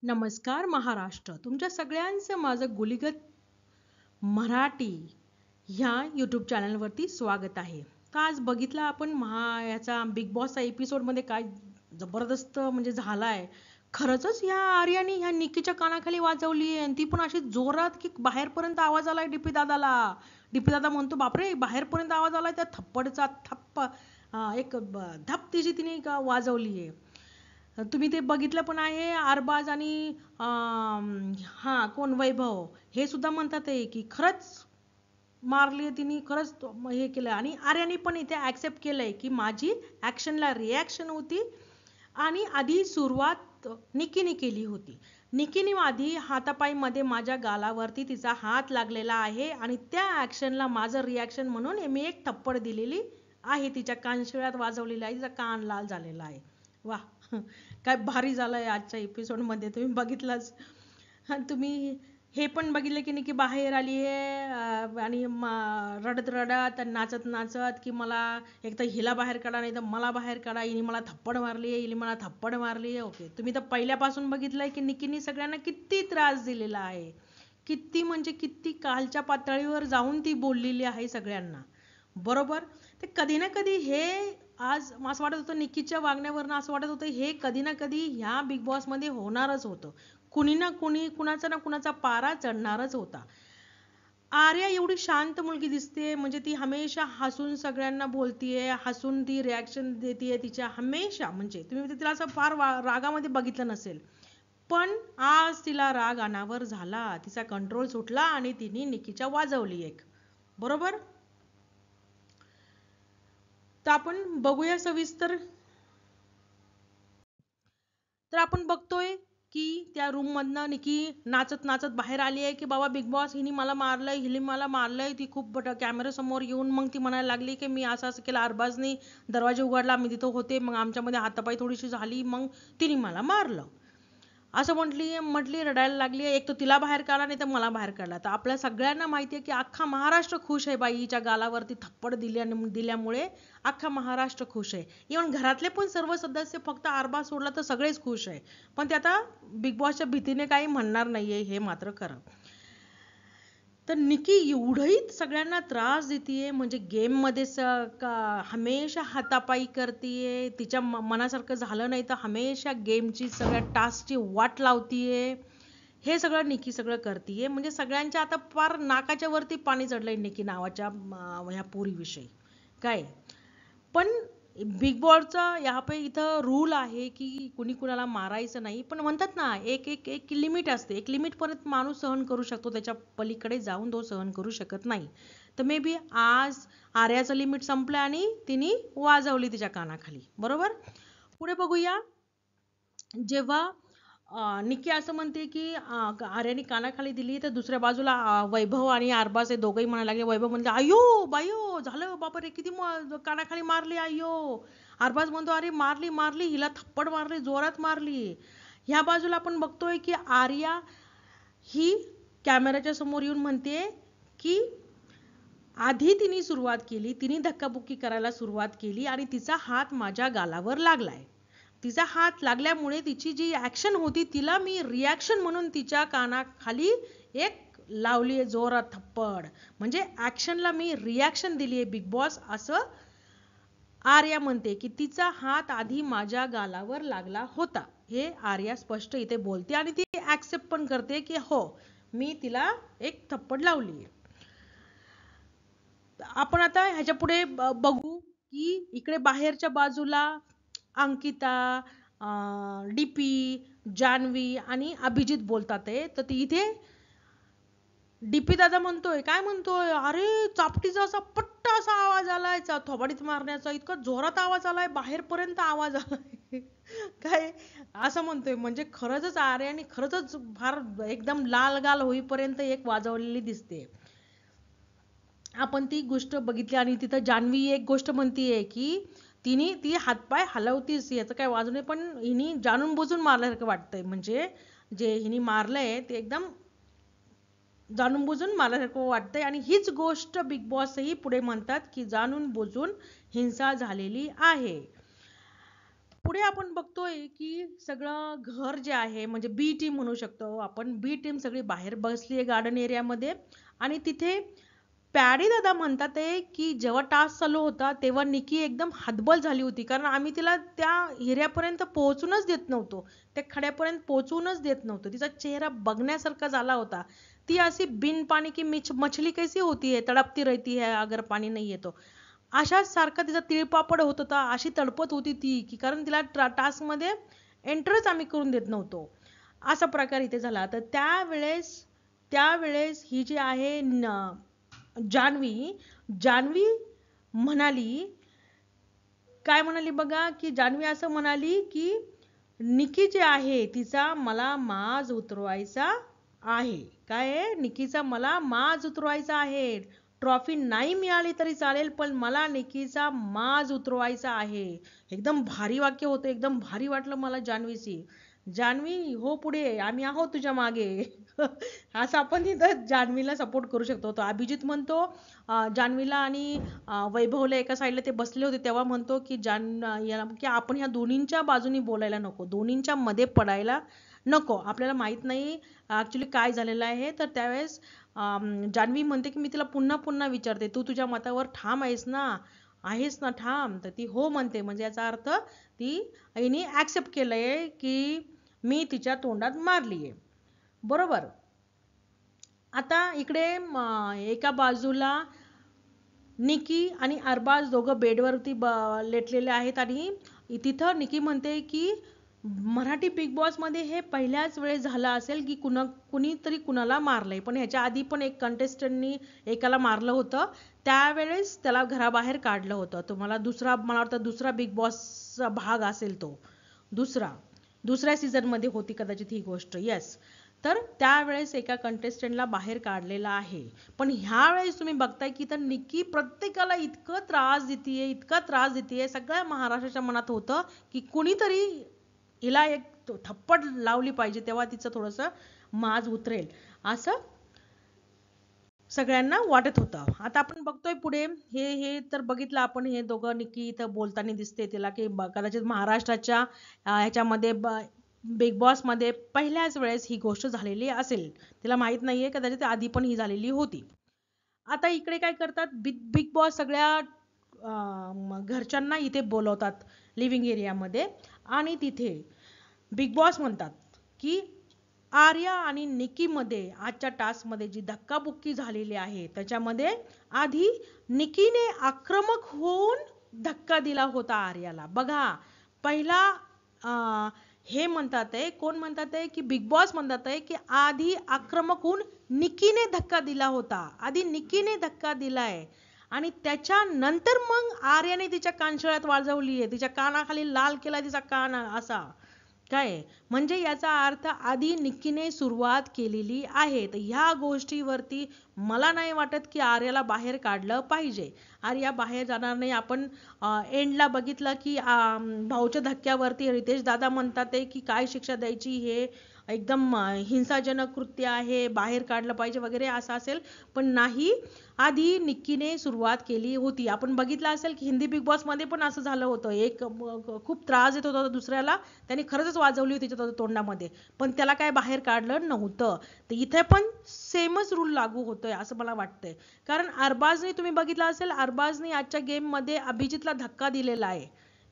नमस्कार महाराष्ट्र. तुमच्या सगळ्यांचं माझं गुलीगत मराठी ह्या यूट्यूब चॅनलवरती स्वागत आहे. तर आज बघितला आपण याचा बिग बॉसचा एपिसोडमध्ये काय जबरदस्त म्हणजे झालाय. खरंच ह्या आर्याने ह्या निकीच्या कानाखाली वाजवली आहे आणि ती पण अशी जोरात की बाहेरपर्यंत आवाज आलाय डीपी दादाला. डीपी दादा म्हणतो बापरे बाहेरपर्यंत आवाज आलाय त्या थप्पडचा थप्प एक धप तिची तिने वाजवली आहे. तुम्ही ते बघितलं पण आहे आरबाज आणि हा कोण वैभव हे सुद्धा म्हणतात आहे की खरंच मारली तिने खरंच हे केलं आणि आर्याने पण इथे ऍक्सेप्ट केलंय की माझी ऍक्शनला रिॲक्शन होती आणि आधी सुरुवात निकीने केली होती. निकीने आधी हातापायीमध्ये माझ्या गालावरती तिचा हात लागलेला आहे आणि त्या ऍक्शनला माझं रिॲक्शन म्हणून मी एक थप्पड दिलेली आहे. तिच्या कानशिळ्यात वाजवलेला आहे. तिचा कान लाल झालेला आहे. वा काय भारी झालंय आजच्या एपिसोड मध्ये. तुम्ही बघितलंच. तुम्ही हे पण बघितलं की निकी बाहेर आली आहे आणि रडत रडत आणि नाचत नाचत की मला एक तर हिला बाहेर काढा नाही तर मला बाहेर काढा. हिने मला थप्पड मारली आहे, हिने मला थप्पड मारली आहे. ओके, तुम्ही तर पहिल्यापासून बघितलंय की निकीने सगळ्यांना किती त्रास दिलेला आहे. किती म्हणजे किती कालच्या पातळीवर जाऊन ती बोललेली आहे सगळ्यांना. बरोबर. ते कधी ना कधी हे आज असं वाटत होतं निकीच्या वागण्यावरनं असं वाटत होतं हे कधी ना कधी ह्या बिग बॉस मध्ये होणारच होतं. कुणी ना कुणी कुणाचा ना कुणाचा पारा चढणारच होता. आर्या एवढी शांत मुलगी दिसते म्हणजे ती हमेशा हसून सगळ्यांना बोलतीये, हसून ती रिॲक्शन देतीये तिच्या हमेशा. म्हणजे तुम्ही तिला असं फार रागामध्ये बघितलं नसेल. पण आज तिला राग अनावर झाला, तिचा कंट्रोल सुटला आणि तिने निकीच्या वाजवली एक. बरोबर. तर आपण बघूया सविस्तर. तर आपण बघतोय की त्या रूम मधनं निकी नाचत नाचत बाहेर आली आहे की बाबा बिग बॉस हिने मला मारलंय, हिने मला मारलंय. ती खूप कॅमेरा समोर येऊन मग ती म्हणायला लागली की मी असं असं केलं, अरबाजने दरवाजा उघडला, मी तिथं होते, मग आमच्यामध्ये हातापाई थोडीशी झाली, मग तिने मला मारलं असं म्हटली रडायला लागली. एक तर तिला बाहेर काढला नाही तर मला बाहेर काढला. तर आपल्या सगळ्यांना माहिती आहे की अख्खा महाराष्ट्र खुश आहे बाईच्या गालावरती थप्पड दिल्यामुळे. अख्खा महाराष्ट्र खुश आहे. इव्हन घरातले पण सर्व सदस्य, फक्त आरबा सोडला तर सगळेच खुश आहे. पण ते आता बिग बॉसच्या भीतीने काही म्हणणार नाहीये हे मात्र खरं. तर निकी एवढंही सगळ्यांना त्रास देतीये म्हणजे गेम मध्ये हमेशा हातापायी करतीये. तिच्या मनासारखं झालं नाही तर हमेशा गेमची सगळ्या टास्कची वाट लावतीये. हे सगळं निकी सगळं करतीये. म्हणजे सगळ्यांच्या आता फार नाकाच्या वरती पाणी चढलंय निकी नावाच्या ह्या पोरीविषयी. काय पण बिग बॉसचा पे इथं रूल आहे की कुणी कुणाला मारायचं नाही. पण म्हणतात ना एक एक एक लिमिट असते. एक लिमिट पर्यंत माणूस सहन करू शकतो, त्याच्या पलीकडे जाऊन तो सहन करू शकत नाही. तर मे बी आज आर्याचं लिमिट संपलं आणि तिने वाजवली तिच्या कानाखाली. बरोबर. पुढे बघूया. जेव्हा निकी असं म्हणते की आर्याने कानाखाली दिली तर दुसऱ्या बाजूला वैभव आणि आरबाज हे दोघंही म्हणायला लागले. वैभव म्हणते अयो बायो झालं बापरे किती कानाखाली मारली अयो. आरबाज म्हणतो अरे मारली मारली, हिला थप्पड मारली, जोरात मारली. ह्या बाजूला आपण बघतोय की आर्या ही कॅमेऱ्याच्या समोर येऊन म्हणते की आधी तिने सुरुवात केली, तिने धक्काबुक्की करायला सुरुवात केली आणि तिचा हात माझ्या गालावर लागलाय. तिचा हात लागल्यामुळे तिची जी ऍक्शन होती तिला मी रिॲक्शन म्हणून तिच्या कानाखाली एक लावली जोरात थप्पड. म्हणजे ऍक्शनला मी रिॲक्शन दिलीये बिग बॉस असं आर्या म्हणते की तिचा हात आधी माझ्या गालावर लागला होता. हे आर्या स्पष्ट इथे बोलते आणि ती ऍक्सेप्ट पण करते की हो मी तिला एक थप्पड लावली. आपण आता ह्याच्या पुढे बघू की इकडे बाहेरच्या बाजूला अंकिता, डीपी, जान्हवी आणि अभिजित बोलतात आहे. तर इथे डीपी दादा म्हणतोय काय म्हणतोय अरे चापटीचा असा पट्टा असा आवाज आलाय, थोबाडीत मारण्याचा इतका जोरात आवाज आलाय, बाहेरपर्यंत आवाज आलाय. काय असं म्हणतोय. म्हणजे खरंच आर्याने खरंच फार एकदम लाल गाल होईपर्यंत एक वाजवलेली दिसते. आपण ती गोष्ट बघितली आणि तिथं जान्हवी एक गोष्ट म्हणतीये की ती हातपाय हलवतीच, याचं काय वाजू नये, पण हिने जाणून बुजून मारल्यासारखं वाटतंय. म्हणजे जे हिने मारलंय ते एकदम जाणून बुजून मारल्यासारखं वाटतंय आणि हीच गोष्ट बिग बॉसही पुढे म्हणतात की जाणून बुजून हिंसा झालेली आहे. पुढे आपण बघतोय की सगळं घर जे आहे म्हणजे बी टीम म्हणू शकतो आपण, बी टीम सगळी बाहेर बसली आहे गार्डन एरियामध्ये. आणि तिथे पॅडी दादा म्हणतात आहे की जेव्हा टास्क चालू होता तेव्हा निकी एकदम हतबल झाली होती, कारण आम्ही तिला त्या हिऱ्यापर्यंत पोहोचूनच देत नव्हतो, त्या खड्यापर्यंत पोहोचूनच देत नव्हतो. तिचा चेहरा बघण्यासारखा झाला होता. ती अशी बिन पाणी की मछली कैसी होती है, तड़पती रहती है अगर पाणी नाही येतो, अशाच सारखा तिचा तिळपापड होत होता. अशी तडपत होती ती की कारण तिला टास्क मध्ये एंटरच आम्ही करून देत नव्हतो. असा प्रकार इथे झाला. तर त्यावेळेस ही जी आहे जान्हवी जान्हवी म्हणाली, काय म्हणाली बघा, की जान्हवी असं म्हणाली की निकी जे आहे तिचा मला माज उतरवायचा आहे. काय आहे, निकीचा मला माज उतरवायचा आहे. ट्रॉफी नाही मिळाली तरी चालेल पण मला निकीचा माज उतरवायचा आहे. एकदम भारी वाक्य होतं, एकदम भारी वाटलं मला जान्हवीची. जान्हवी हो पुढे, आम्ही आहोत तुझ्या मागे. असं आपण तिथं जान्हवीला सपोर्ट करू शकतो. तो अभिजित म्हणतो जान्हवीला आणि वैभवला एका साईडला ते बसले होते तेव्हा म्हणतो की की आपण ह्या दोन्हींच्या बाजूनी बोलायला नको, दोन्हींच्या मध्ये पडायला नको. आपल्याला माहित नाही ऍक्च्युली काय झालेलं आहे. तर त्यावेळेस जान्हवी म्हणते की मी तिला पुन्हा पुन्हा विचारते, तू तुझ्या मतावर ठाम आहेस ना ठाम? तर ती हो म्हणते. म्हणजे याचा अर्थ ती हिने ऍक्सेप्ट केलंय की मी तिच्या तोंडात मारलीये. बरोबर. आता इकडे एका बाजूला निकी आणि अरबाज दोघं बेडवरती लेटलेले आहेत आणि तिथं निकी म्हणते की मराठी बिग बॉस मध्ये हे पहिल्याच वेळेस झालं असेल की कुणीतरी कुणाला मारलंय. पण ह्याच्या आधी पण एक कंटेस्टंटनी एकाला मारलं होतं, त्यावेळेस त्याला घराबाहेर काढलं होतं. तुम्हाला मला वाटतं दुसरा बिग बॉसचा भाग असेल तो, दुसऱ्या सीझन मध्ये होती कदाचित ही गोष्ट. येस. तर त्यावेळेस एका कंटेस्टंटला बाहेर काढलेला आहे. पण ह्या वेळेस तुम्ही बघताय की तर निकी प्रत्येकाला इतकं त्रास देतीये, सगळ्या महाराष्ट्राच्या मनात होतं की कुणीतरी हिला एक थप्पड लावली पाहिजे तेव्हा तिचं थोडस माज उतरेल असं सगळ्यांना वाटत होतं. आता आपण बघतोय पुढे हे तर बघितलं आपण, हे दोघं निकी इथं बोलताना दिसते तिला की कदाचित महाराष्ट्राच्या ह्याच्यामध्ये बिग बॉस मध्ये पहिल्याच वेळेस ही गोष्ट झालेली असेल. तिला माहित नाहीये, कदाचित आधी पण ही झालेली होती. आता इकडे काय करतात बिग बॉस सगळ्या घरच्यांना इथे बोलवतात लिव्हिंग एरियामध्ये आणि तिथे बिग बॉस म्हणतात की आर्या आणि निकी मध्ये आजच्या टास्क मध्ये जी धक्काबुक्की झालेली आहे त्याच्यामध्ये आधी निकीने आक्रमक होऊन धक्का दिला होता आर्याला. बघा पहिला हे म्हणतात आहे, कोण म्हणतात आहे की बिग बॉस म्हणतात आहे की आधी आक्रमक होऊन निकीने धक्का दिला होता, आधी निकीने धक्का दिलाय आणि त्याच्यानंतर मग आर्याने तिच्या कानशिळ्यात वाजवली आहे, तिच्या कानाखाली लाल केला तिचा कान असा. काय म्हणजे याचा अर्थ आधी निकीने सुरुवात केलेली आहे. तर ह्या गोष्टीवरती मला नाही वाटत की आर्याला बाहेर काढलं पाहिजे. आर्या बाहेर जाणार नाही. आपण एंडला बघितलं की भाऊच्या धक्क्यावरती रितेश दादा म्हणतात की काय शिक्षा द्यायची, हे एकदम हिंसाजनक कृत्य आहे, बाहेर काढलं पाहिजे वगैरे असं असेल. पण नाही, आधी निक्कीने सुरुवात केली होती. आपण बघितलं असेल की हिंदी बिग बॉस मध्ये पण असं झालं होतं, एक खूप त्रास देत होता दुसऱ्याला, त्याने खरंच वाजवली होती त्याच्या तोंडामध्ये, पण त्याला काय बाहेर काढलं नव्हतं. तर इथे पण सेमच रूल लागू होतोय असं मला वाटतंय. कारण अरबाजने तुम्ही बघितलं असेल, अरबाजने आजच्या गेम मध्ये अभिजितला धक्का दिलेला आहे.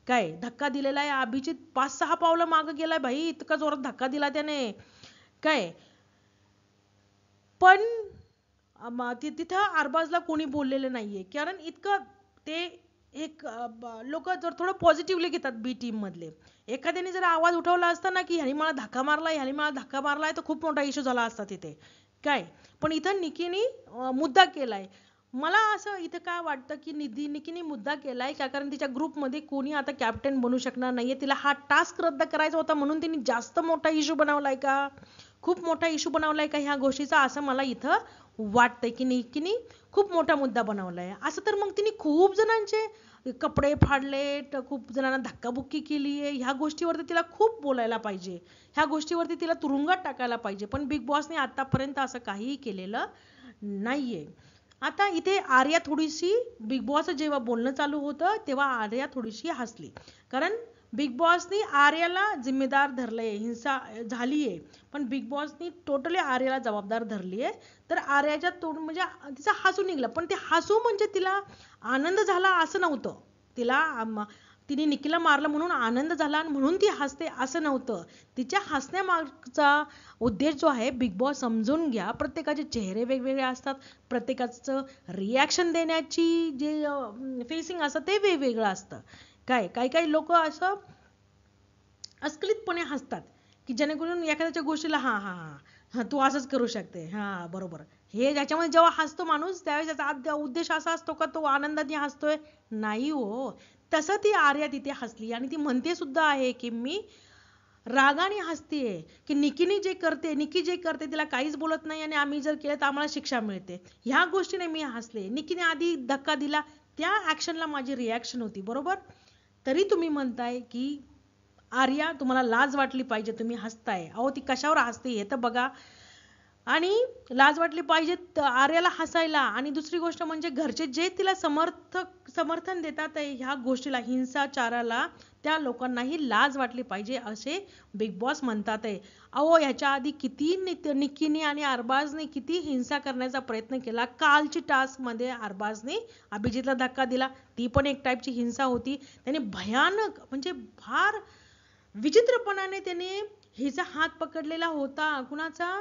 काय धक्का दिलेला आहे, अभिजित 5-6 पावलं मागे गेलाय भाई, इतका जोरात धक्का दिला त्याने. काय पण तिथं अरबाजला कोणी बोललेलं नाहीये, कारण इतकं ते एक लोक जर थोडं पॉझिटिव्हली घेतात बी टीम मधले. एखाद्याने जर आवाज उठवला असता ना की ह्याने मला धक्का मारलाय तर खूप मोठा इश्यू झाला असता तिथे. काय पण इथं निकीने मुद्दा केलाय. मला असं इथं काय वाटतं की निकीने मुद्दा केलाय का, कारण तिच्या ग्रुपमध्ये कोणी आता कॅप्टन बनू शकणार नाहीये. तिला हा टास्क रद्द करायचा होता म्हणून तिने जास्त मोठा इश्यू बनवलाय का, खूप मोठा इश्यू बनवलाय का ह्या गोष्टीचा, असं मला इथं वाटतंय की निकीने खूप मोठा मुद्दा बनवलाय. असं तर मग तिने खूप जणांचे कपडे फाडले, खूप जणांना धक्काबुक्की केली आहे, ह्या गोष्टीवरती तिला खूप बोलायला पाहिजे, ह्या गोष्टीवरती तिला तुरुंगात टाकायला पाहिजे. पण बिग बॉसने आतापर्यंत असं काहीही केलेलं नाहीये. आता इथे आर्या थोडीशी बिग बॉस जेव्हा बोलणं चालू होतं तेव्हा आर्या थोडीशी हसली, कारण बिग बॉसनी आर्याला जिम्मेदार धरलंय, हिंसा झालीये, पण बिग बॉसनी टोटली आर्याला जबाबदार धरलीये. तर आर्याच्या तोंड म्हणजे तिचा हसू निघलं, पण ते हसू म्हणजे तिला आनंद झाला असं नव्हतं. तिने निकीला मारलं म्हणून आनंद झाला आणि म्हणून ती हसते असं नव्हतं. तिच्या हसण्यामागचा उद्देश जो आहे, बिग बॉस समजून घ्या, प्रत्येकाचे चेहरे वेगवेगळे असतात, प्रत्येकाचं रिॲक्शन देण्याची जे फेसिंग असतं ते वेगवेगळं असतं. काही काही लोक असं अस्खलितपणे हसतात की जेणेकरून एखाद्याच्या गोष्टीला हा हा हा तू असंच करू शकते, हा बरोबर, हे ज्याच्यामध्ये जेव्हा हसतो माणूस त्यावेळेस त्याचा उद्देश असा असतो का तो आनंदाने हसतोय? नाही हो. तसं ती आर्या तिथे हसली आणि ती म्हणते सुद्धा आहे की मी रागाने हसतेय, की निकी जे करते तिला काहीच बोलत नाही आणि आम्ही जर केलं तर आम्हाला शिक्षा मिळते. ह्या गोष्टीने मी हसले. निकीने आधी धक्का दिला, त्या ऍक्शनला माझी रिॲक्शन होती, बरोबर. तरी तुम्ही म्हणताय की आर्या तुम्हाला लाज वाटली पाहिजे, तुम्ही हसताय. अहो ती कशावर हसते हे तर बघा. आणि लाज वाटली पाहिजे आर्याला हसायला. आणि दुसरी गोष्ट म्हणजे घरचे जे तिला समर्थन देतात ह्या गोष्टीला, हिंसाचाराला, त्या लोकांनाही लाज वाटली पाहिजे असे बिग बॉस म्हणतात आहे. अहो ह्याच्या आधी किती निक्कीने आणि अरबाजने किती हिंसा करण्याचा प्रयत्न केला. कालची टास्क मध्ये अरबाजने अभिजितला धक्का दिला, ती पण एक टाईपची हिंसा होती. त्याने भयानक म्हणजे फार विचित्रपणाने त्याने हिचा हात पकडलेला होता. कुणाचा?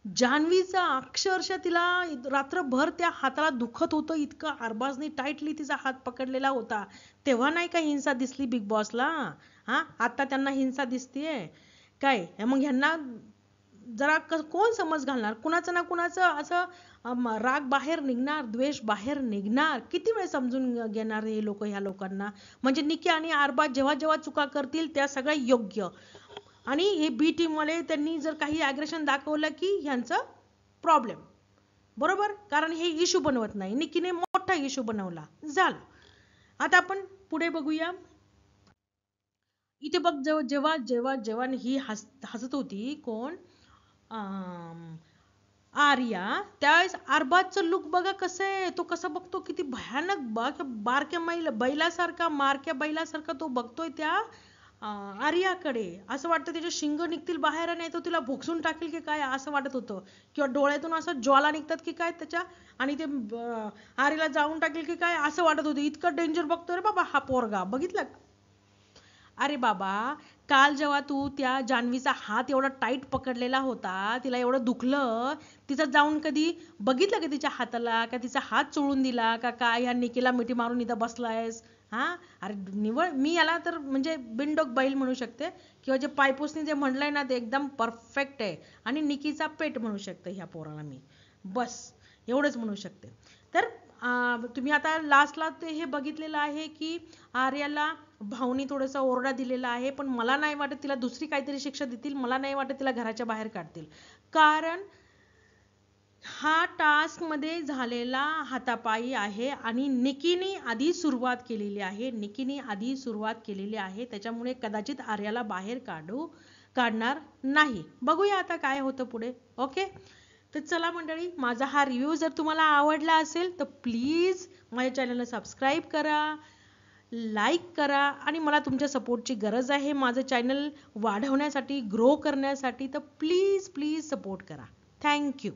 जान्हवीचा. अक्षरशः तिला रात्रभर त्या हाताला दुखत होतं, इतकं अरबाजने टाईटली तिचा हात पकडलेला होता. तेव्हा नाही का हिंसा दिसली बिग बॉसला? हा, आता त्यांना हिंसा दिसतीये काय? मग ह्यांना जरा कोण समज घालणार? कुणाचं ना कुणाचं असं राग बाहेर निघणार, द्वेष बाहेर निघणार. किती वेळ समजून घेणार हे लोक ह्या लोकांना? म्हणजे निकी आणि अरबाज जेव्हा जेव्हा चुका करतील त्या सगळ्या योग्य, आणि हे बी टीम वाले त्यांनी जर काही अग्रेशन दाखवलं की ह्यांचा प्रॉब्लेम, बरोबर, कारण हे इश्यू बनवत नाही. निकीने मोठा इश्यू बनवला, झालं. आता आपण पुढे बघूया. इथे बघ, जेव्हा जेव्हा जेव्हा ही हसत होती, कोण? आर्या, त्यावेळेस अरबाजचं लुक बघा कसं आहे, तो कसा बघतो, किती भयानक बारक्या बैलासारखा तो बघतोय त्या आर्याकडे. असं वाटतं त्याचे शिंग निघतील बाहेर आणि तो तिला भोगसून टाकेल की काय असं वाटत होतं, किंवा डोळ्यातून असं ज्वाला निघतात की काय त्याच्या, आणि ते आर्याला जाळून टाकेल की काय असं वाटत होतं. इतकं डेंजर बघतोय रे बाबा हा पोरगा, बघितलं? अरे बाबा, काल जेव्हा तू त्या जान्हवीचा हात एवढा टाईट पकडलेला होता, तिला एवढं दुखलं, तिचं जाऊन कधी बघितलं का तिच्या हाताला? का तिचा हात चोळून दिला का काय? ह्या निकीला मिठी मारून इथं बसलायस? हा, अरे निवळ, मी याला तर म्हणजे बिनडोक बैल म्हणू शकते, किंवा जे पायपूसनी जे म्हणलंय ना ते एकदम परफेक्ट आहे. आणि निकीचा पेट म्हणू शकते ह्या पोराला मी, बस एवढंच म्हणू शकते. तर तुम्ही आता लास्टला ते हे बघितलेलं आहे की आर्याला भाऊनी थोडासा ओरडा दिलेला आहे, पण मला नाही वाटत तिला दुसरी काहीतरी शिक्षा देतील. मला नाही वाटत तिला घराच्या बाहेर काढतील, कारण हा टास्क मध्ये झालेला हातापायी आहे आणि निकीने आधी सुरुवात केलेली आहे. त्याच्यामुळे कदाचित आर्याला बाहेर काढणार नाही. बघूया आता काय होतं पुढे. ओके, तर चला मंडळी, माझा हा रिव्ह्यू जर तुम्हाला आवडला असेल तर प्लीज माझ्या चॅनलला सबस्क्राईब करा, लाईक करा, आणि मला तुमच्या सपोर्टची गरज आहे माझं चॅनल वाढवण्यासाठी, ग्रो करण्यासाठी. तर प्लीज प्लीज सपोर्ट करा. थँक्यू.